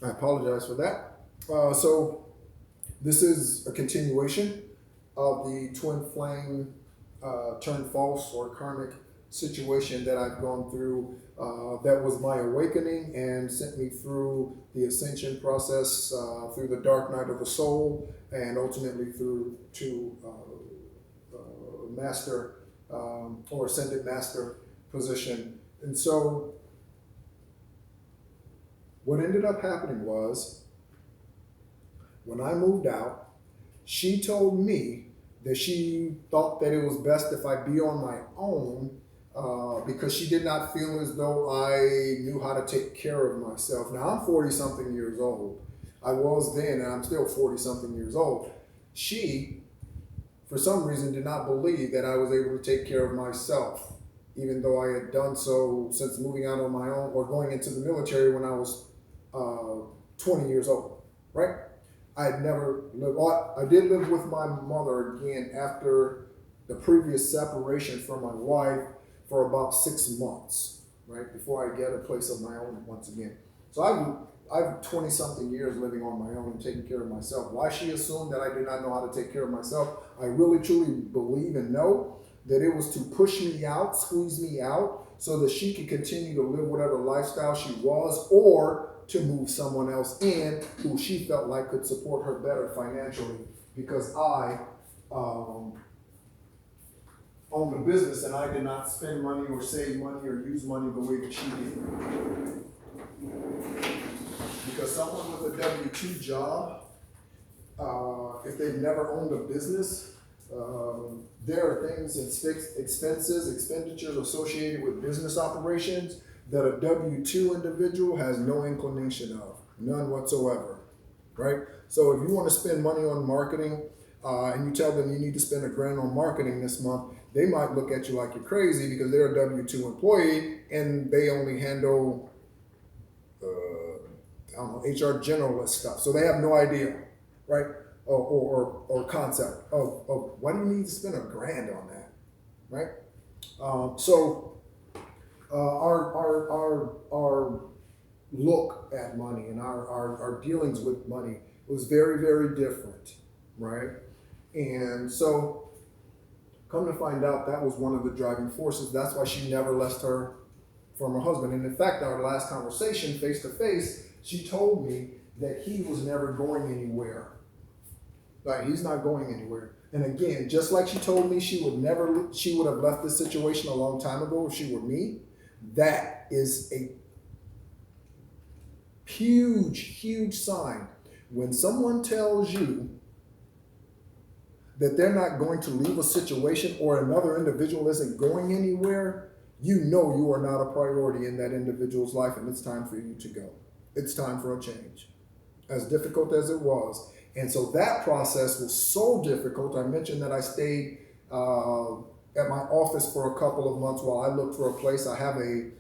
I apologize for that. So this is a continuation of the twin flame turn false or karmic situation that I've gone through. That was my awakening and sent me through the ascension process, through the dark night of the soul, and ultimately through to master or ascended master position. And so what ended up happening was when I moved out, she told me that she thought that it was best if I be on my own because she did not feel as though I knew how to take care of myself. Now, I'm 40 something years old. I was then, and I'm still 40 something years old. She, for some reason, did not believe that I was able to take care of myself, even though I had done so since moving out on my own or going into the military when I was 20 years old, right? I had never lived, I did live with my mother again after the previous separation from my wife for about 6 months, right? Before I get a place of my own once again. So I've 20 something years living on my own and taking care of myself. Why she assumed that I did not know how to take care of myself, I really truly believe and know that it was to push me out, squeeze me out, so that she could continue to live whatever lifestyle she was, or to move someone else in who she felt like could support her better financially, because I owned a business and I did not spend money or save money or use money the way that she did. Because someone with a W-2 job, if they've never owned a business, there are things, expenses, expenditures associated with business operations that a W-2 individual has no inclination of, none whatsoever, right? So if you want to spend money on marketing and you tell them you need to spend $1,000 on marketing this month, they might look at you like you're crazy because they're a W-2 employee and they only handle, I don't know, HR generalist stuff. So they have no idea, right? Or concept of why do you need to spend $1,000 on that, right? So our look at money and our dealings with money was very, very different, right? And so come to find out that was one of the driving forces. That's why she never left her from her husband. And in fact, our last conversation face to face, she told me that he was never going anywhere. Like, he's not going anywhere. And again, just like she told me she would have left this situation a long time ago if she were me, that is a huge, huge sign. When someone tells you that they're not going to leave a situation or another individual isn't going anywhere, you know you are not a priority in that individual's life and it's time for you to go. It's time for a change. As difficult as it was. And so that process was so difficult. I mentioned that I stayed at my office for a couple of months while I looked for a place. I have a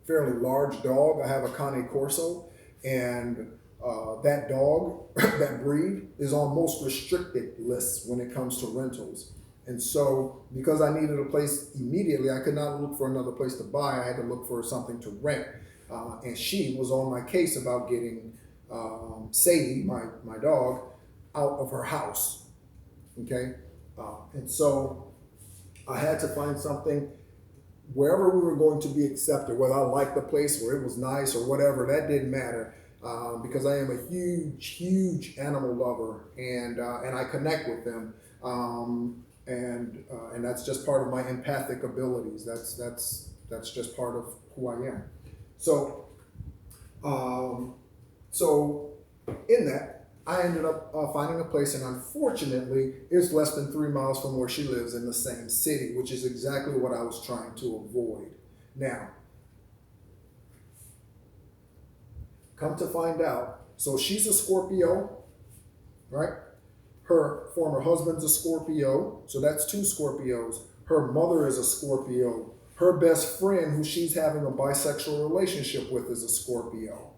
fairly large dog. I have a Cane Corso, and that dog, that breed, is on most restricted lists when it comes to rentals. And so because I needed a place immediately, I could not look for another place to buy. I had to look for something to rent. And she was on my case about getting Sadie, my dog, out of her house. Okay? And so I had to find something wherever we were going to be accepted, whether I liked the place or it was nice or whatever, that didn't matter. Because I am a huge, huge animal lover, and I connect with them, and that's just part of my empathic abilities. That's just part of who I am. So, in that, I ended up finding a place, and unfortunately, it's less than 3 miles from where she lives in the same city, which is exactly what I was trying to avoid. Now, come to find out, so she's a Scorpio, right? Her former husband's a Scorpio, so that's 2 Scorpios. Her mother is a Scorpio. Her best friend, who she's having a bisexual relationship with, is a Scorpio.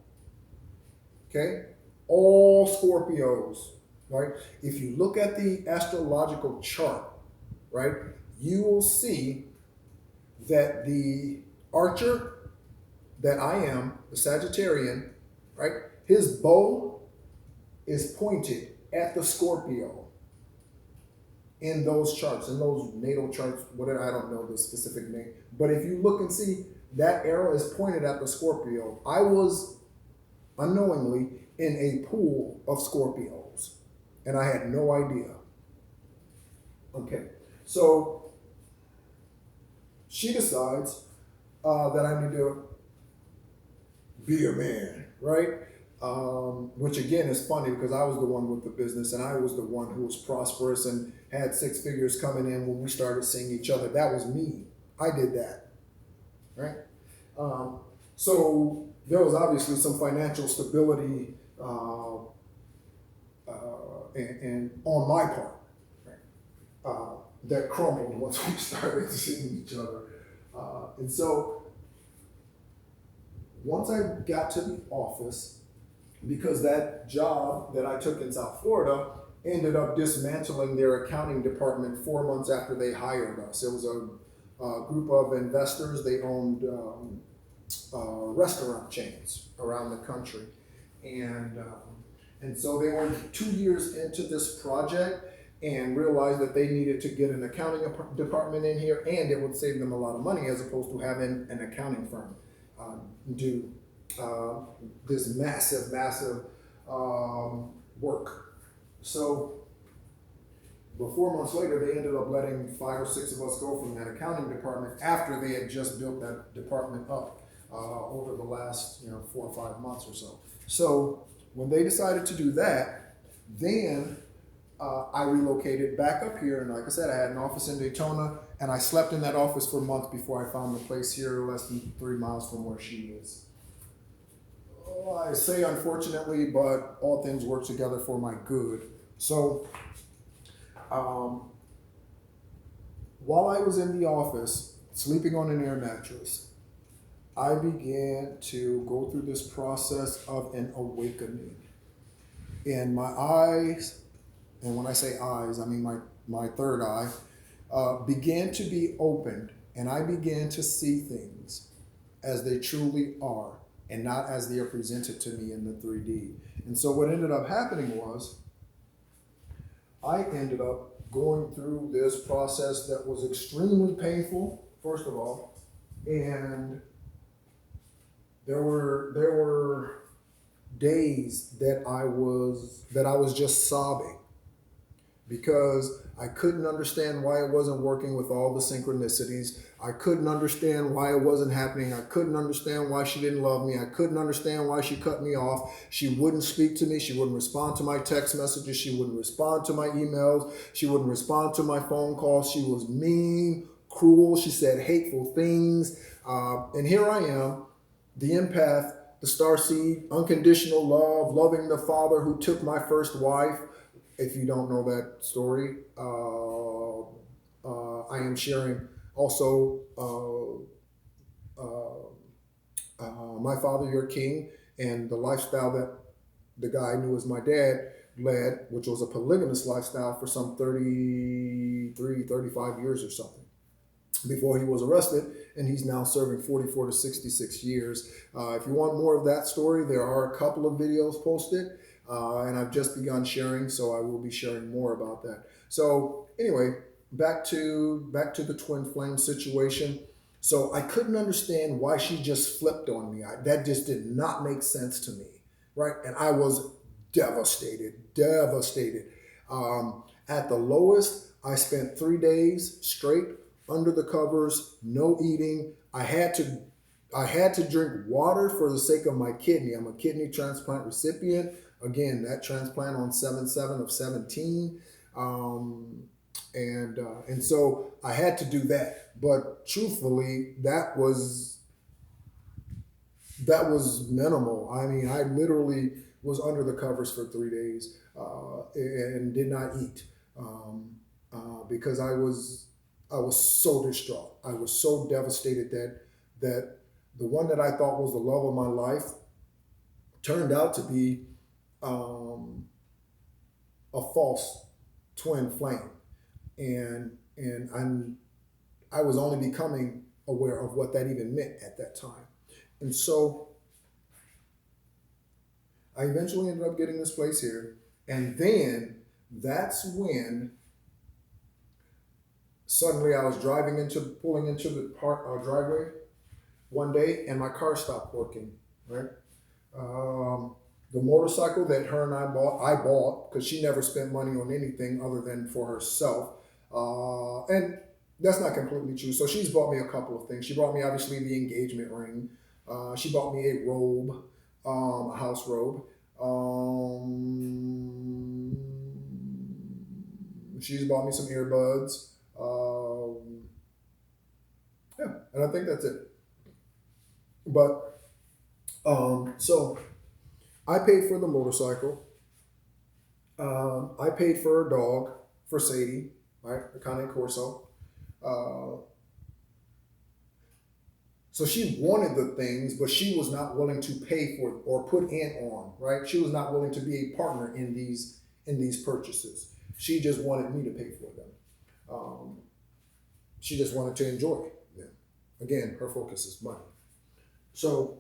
Okay? All Scorpios, right? If you look at the astrological chart, right, you will see that the Archer, that I am, the Sagittarian, right? His bow is pointed at the Scorpio in those charts, in those natal charts, whatever, I don't know the specific name. But if you look and see, that arrow is pointed at the Scorpio. I was unknowingly in a pool of Scorpios, and I had no idea. Okay, so she decides that I need to be a man, right? Which again is funny because I was the one with the business and I was the one who was prosperous and had six figures coming in when we started seeing each other. That was me. I did that, right? So there was obviously some financial stability and on my part, right? That crumbled once we started seeing each other. And so once I got to the office, because that job that I took in South Florida ended up dismantling their accounting department 4 months after they hired us. It was a group of investors. They owned restaurant chains around the country. And so they were 2 years into this project and realized that they needed to get an accounting department in here, and it would save them a lot of money as opposed to having an accounting firm do this massive work. So, but 4 months later, they ended up letting 5 or 6 of us go from that accounting department after they had just built that department up over the last 4 or 5 months or so. So when they decided to do that, then I relocated back up here, and like I said, I had an office in Daytona, and I slept in that office for months before I found the place here, less than 3 miles from where she is. Oh, I say unfortunately, but all things work together for my good. So, while I was in the office, sleeping on an air mattress, I began to go through this process of an awakening. And my eyes, and when I say eyes, I mean my third eye, began to be opened, and I began to see things as they truly are and not as they are presented to me in the 3D. And so what ended up happening was I ended up going through this process that was extremely painful, first of all, and there were days that I was just sobbing because I couldn't understand why it wasn't working with all the synchronicities. I couldn't understand why it wasn't happening. I couldn't understand why she didn't love me. I couldn't understand why she cut me off. She wouldn't speak to me. She wouldn't respond to my text messages. She wouldn't respond to my emails. She wouldn't respond to my phone calls. She was mean, cruel. She said hateful things. And here I am, the empath, the starseed, unconditional love, loving the father who took my first wife. If you don't know that story, I am sharing also My Father, Your King, and the lifestyle that the guy I knew as my dad led, which was a polygamous lifestyle for some 35 years or something before he was arrested, and he's now serving 44 to 66 years. If you want more of that story, there are a couple of videos posted. And I've just begun sharing, so I will be sharing more about that. So anyway, back to the twin flame situation. So I couldn't understand why she just flipped on me. That just did not make sense to me, right? And I was devastated. At the lowest, I spent 3 days straight under the covers, no eating. I had to drink water for the sake of my kidney. I'm a kidney transplant recipient. Again, that transplant on 7/7 of 17. And so I had to do that. But truthfully, that was minimal. I mean, I literally was under the covers for 3 days and did not eat because I was so distraught. I was so devastated that the one that I thought was the love of my life turned out to be a false twin flame, and I was only becoming aware of what that even meant at that time. And so I eventually ended up getting this place here. And then that's when suddenly I was pulling into the driveway one day, and my car stopped working, right? The motorcycle that her and I bought because she never spent money on anything other than for herself. And that's not completely true. So she's bought me a couple of things. She bought me, obviously, the engagement ring. She bought me a robe, a house robe. She's bought me some earbuds. Yeah, and I think that's it. But, so I paid for the motorcycle. I paid for a dog, for Sadie, right? A Cane Corso. So she wanted the things, but she was not willing to pay for it or put in on, right? She was not willing to be a partner in these purchases. She just wanted me to pay for them. She just wanted to enjoy them. Again, her focus is money. So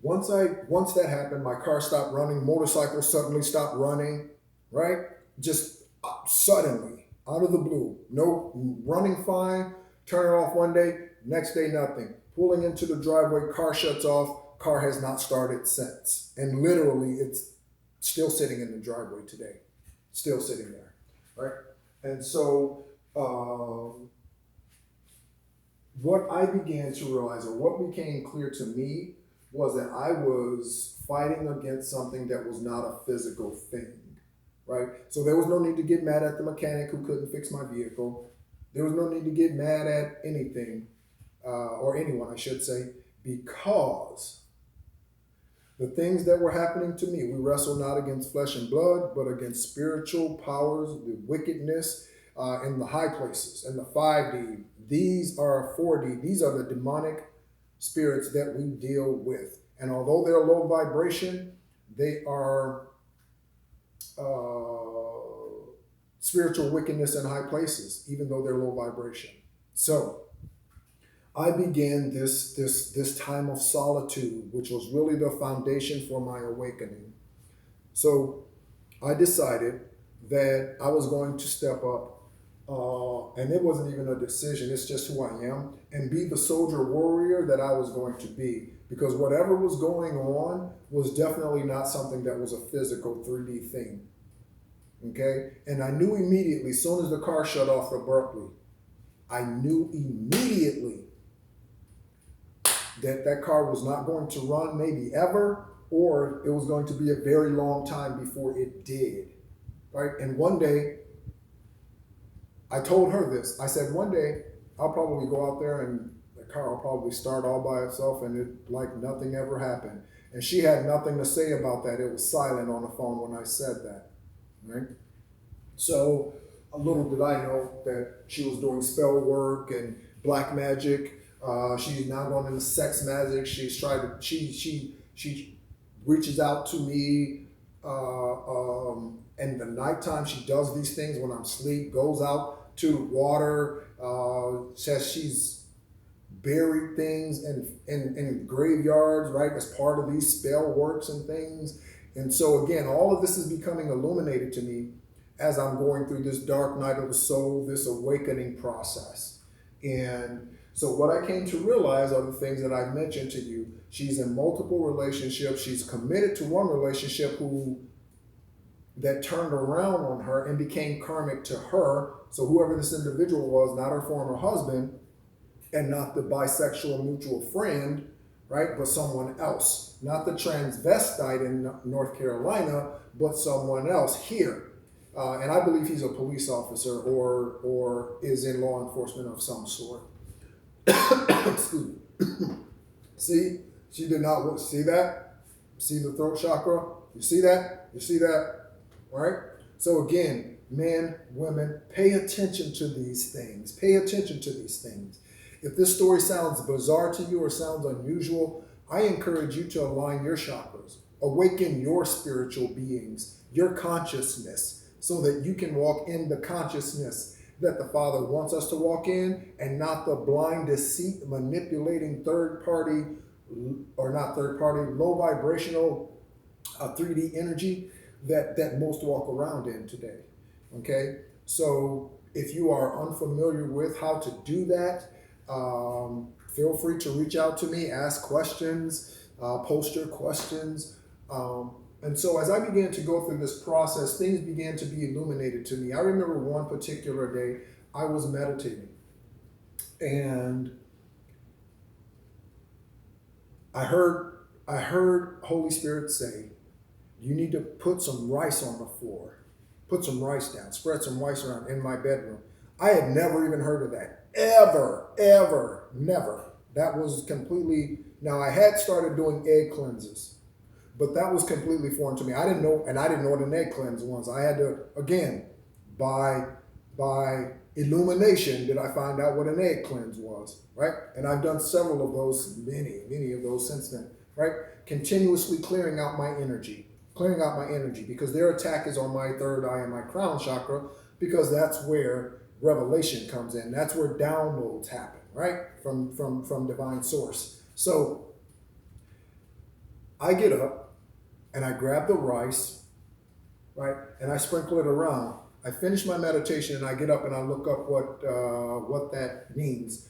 once that happened, my car stopped running, motorcycle suddenly stopped running, right? Just suddenly, out of the blue. No, running fine, turn it off one day, next day nothing. Pulling into the driveway, car shuts off, car has not started since. And literally it's still sitting in the driveway today. Still sitting there, right? And so what I began to realize, or what became clear to me, was that I was fighting against something that was not a physical thing, right? So there was no need to get mad at the mechanic who couldn't fix my vehicle. There was no need to get mad at anything, or anyone, I should say, because the things that were happening to me, we wrestle not against flesh and blood, but against spiritual powers, the wickedness in the high places, and the 5D. These are 4D. These are the demonic spirits that we deal with. And although they're low vibration, they are spiritual wickedness in high places, even though they're low vibration. So I began this time of solitude, which was really the foundation for my awakening. So I decided that I was going to step up, and it wasn't even a decision, it's just who I am, and be the soldier warrior that I was going to be. Because whatever was going on was definitely not something that was a physical 3D thing. Okay? And I knew immediately, as soon as the car shut off abruptly, I knew immediately that car was not going to run maybe ever, or it was going to be a very long time before it did. Right? And one day, I told her this. I said, one day, I'll probably go out there and the car will probably start all by itself and it like nothing ever happened. And she had nothing to say about that. It was silent on the phone when I said that. Right? So a little did I know that she was doing spell work and black magic. She's now going into sex magic. She's tried to, she reaches out to me, and the nighttime she does these things when I'm asleep, goes out to water, says she's buried things in graveyards, right, as part of these spell works and things. And so again, all of this is becoming illuminated to me as I'm going through this dark night of the soul, this awakening process. And so what I came to realize are the things that I mentioned to you. She's in multiple relationships. She's committed to one relationship that turned around on her and became karmic to her. So whoever this individual was, not her former husband and not the bisexual mutual friend, right, but someone else. Not the transvestite in North Carolina, but someone else here. And I believe he's a police officer or is in law enforcement of some sort. Excuse me. See, she did not see that. See the throat chakra? You see that? You see that? All right? So again, men, women, pay attention to these things. Pay attention to these things. If this story sounds bizarre to you or sounds unusual, I encourage you to align your chakras, awaken your spiritual beings, your consciousness, so that you can walk in the consciousness that the Father wants us to walk in, and not the blind deceit manipulating third party, or not third party, low vibrational 3D energy that most walk around in today. Okay, so if you are unfamiliar with how to do that, feel free to reach out to me, ask questions, post your questions. And so as I began to go through this process, things began to be illuminated to me. I remember one particular day I was meditating, and I heard Holy Spirit say, you need to put some rice on the floor. Put some rice down. Spread some rice around in my bedroom. I had never even heard of that. Ever, never. That was completely... Now, I had started doing egg cleanses, but that was completely foreign to me. I didn't know what an egg cleanse was. I had to, again, by illumination, did I find out what an egg cleanse was, right? And I've done several of those, many of those since then, right? Continuously clearing out my energy, because their attack is on my third eye and my crown chakra, because that's where revelation comes in. That's where downloads happen, right? From divine source. So I get up and I grab the rice, right? And I sprinkle it around. I finish my meditation and I get up and I look up what that means.